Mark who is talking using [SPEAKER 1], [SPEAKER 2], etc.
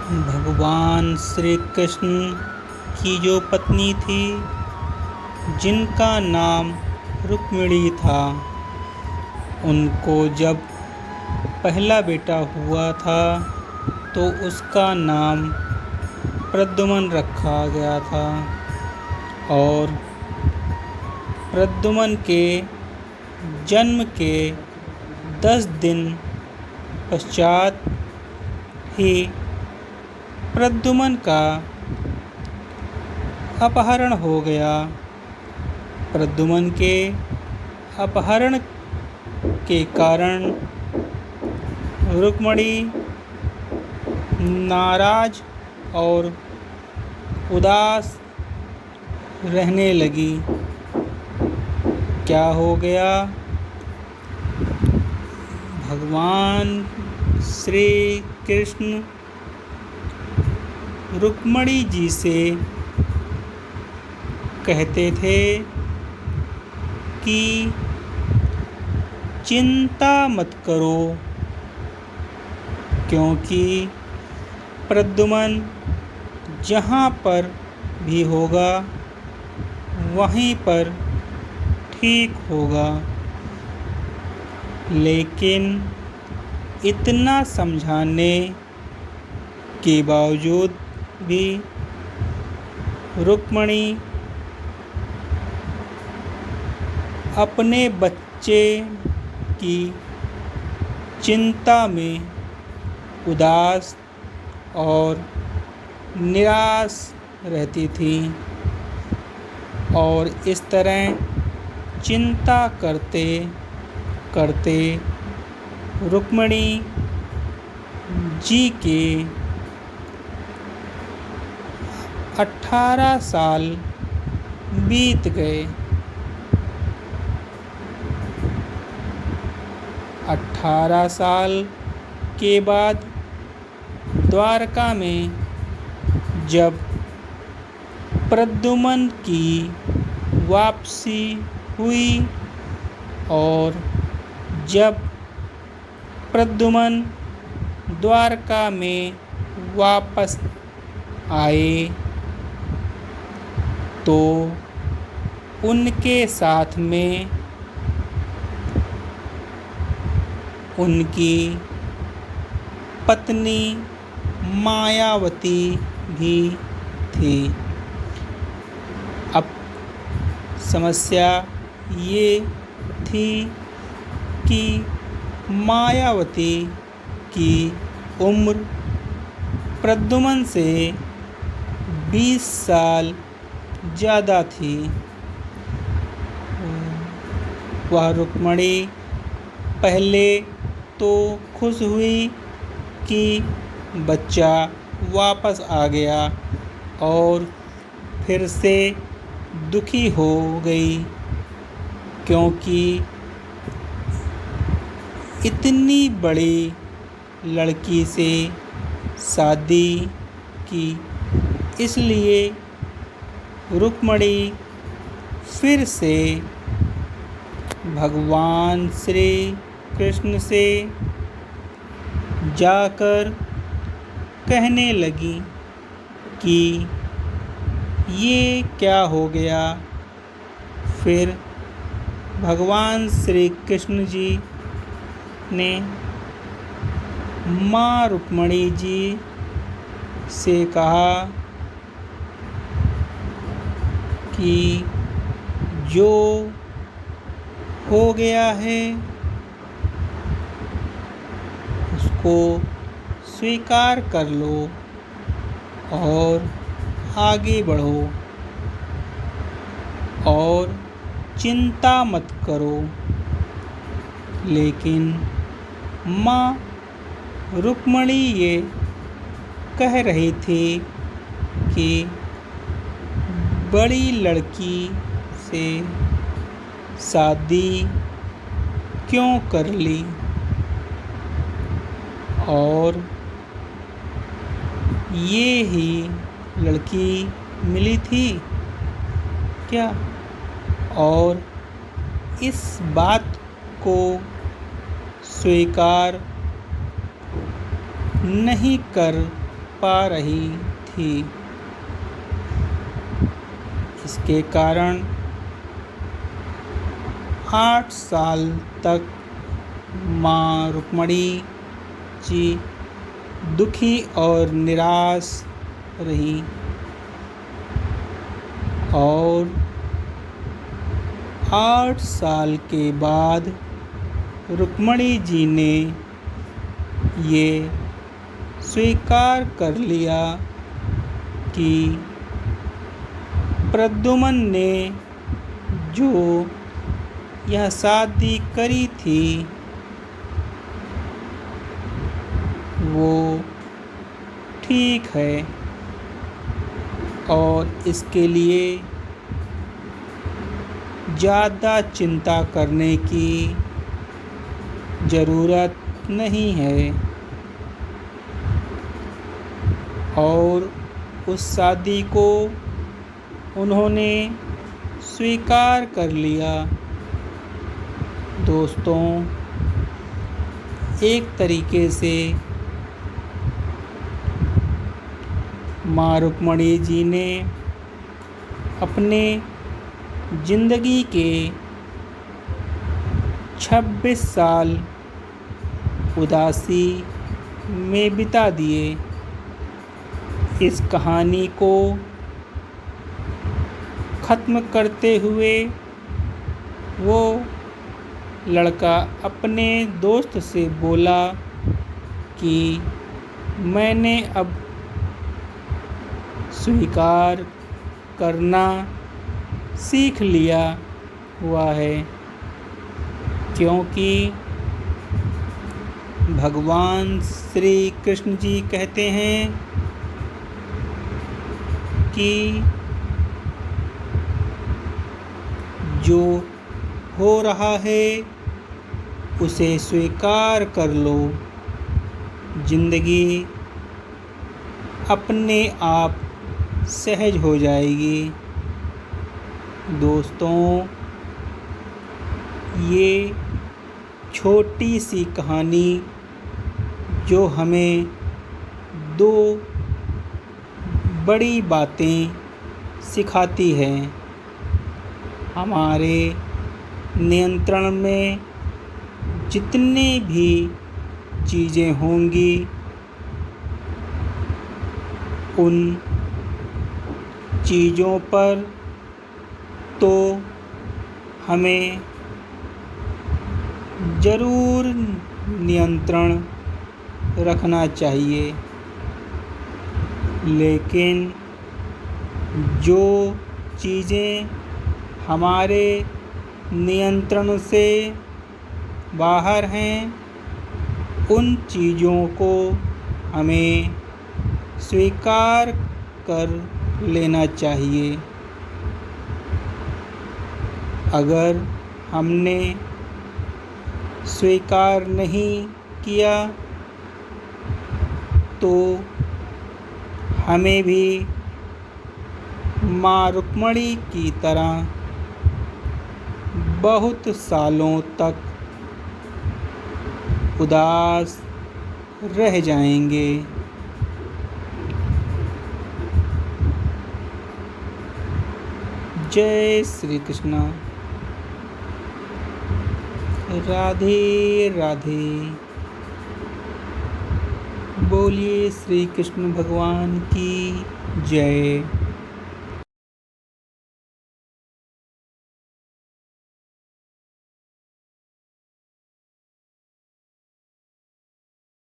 [SPEAKER 1] भगवान श्री कृष्ण की जो पत्नी थी, जिनका नाम रुक्मिणी था, उनको जब पहला बेटा हुआ था तो उसका नाम प्रद्युम्न रखा गया था। और प्रद्युम्न के जन्म के 10 दिन पश्चात ही प्रद्युम्न का अपहरण हो गया। प्रद्युम्न के अपहरण के कारण रुक्मिणी नाराज और उदास रहने लगी। क्या हो गया? भगवान श्री कृष्ण रुक्मिणी जी से कहते थे कि चिंता मत करो, क्योंकि प्रद्युम्न जहाँ पर भी होगा वहीं पर ठीक होगा। लेकिन इतना समझाने के बावजूद भी रुक्मिणी अपने बच्चे की चिंता में उदास और निराश रहती थी। और इस तरह चिंता करते करते रुक्मिणी जी के 18 साल बीत गए। 18 साल के बाद द्वारका में जब प्रद्युम्न की वापसी हुई और जब प्रद्युम्न द्वारका में वापस आए तो उनके साथ में उनकी पत्नी मायावती भी थी। अब समस्या ये थी कि मायावती की उम्र प्रद्युम्न से 20 साल ज़्यादा थी। वह रुक्मिणी पहले तो खुश हुई कि बच्चा वापस आ गया और फिर से दुखी हो गई, क्योंकि इतनी बड़ी लड़की से शादी की। इसलिए रुक्मिणी फिर से भगवान श्री कृष्ण से जाकर कहने लगी कि ये क्या हो गया। फिर भगवान श्री कृष्ण जी ने माँ रुक्मिणी जी से कहा कि जो हो गया है उसको स्वीकार कर लो और आगे बढ़ो और चिंता मत करो। लेकिन माँ रुक्मिणी ये कह रही थी कि बड़ी लड़की से शादी क्यों कर ली, और ये ही लड़की मिली थी क्या? और इस बात को स्वीकार नहीं कर पा रही थी। इसके कारण 8 साल तक माँ रुक्मिणी जी दुखी और निराश रही और 8 साल के बाद रुक्मिणी जी ने ये स्वीकार कर लिया कि प्रद्युम्न ने जो यह शादी करी थी वो ठीक है और इसके लिए ज़्यादा चिंता करने की ज़रूरत नहीं है और उस शादी को उन्होंने स्वीकार कर लिया। दोस्तों, एक तरीके से माँ रुक्मिणी जी ने अपने ज़िंदगी के 26 साल उदासी में बिता दिए। इस कहानी को ख़त्म करते हुए वो लड़का अपने दोस्त से बोला कि मैंने अब स्वीकार करना सीख लिया हुआ है, क्योंकि भगवान श्री कृष्ण जी कहते हैं कि जो हो रहा है उसे स्वीकार कर लो। जिंदगी अपने आप सहज हो जाएगी। दोस्तों, ये छोटी सी कहानी जो हमें 2 बड़ी बातें सिखाती है। हमारे नियंत्रण में जितनी भी चीज़ें होंगी उन चीज़ों पर तो हमें ज़रूर नियंत्रण रखना चाहिए, लेकिन जो चीज़ें हमारे नियंत्रण से बाहर हैं उन चीज़ों को हमें स्वीकार कर लेना चाहिए। अगर हमने स्वीकार नहीं किया तो हमें भी माँ रुक्मिणी की तरह बहुत सालों तक उदास रह जाएंगे। जय श्री कृष्ण। राधे राधे। बोलिए श्री कृष्ण भगवान की जय।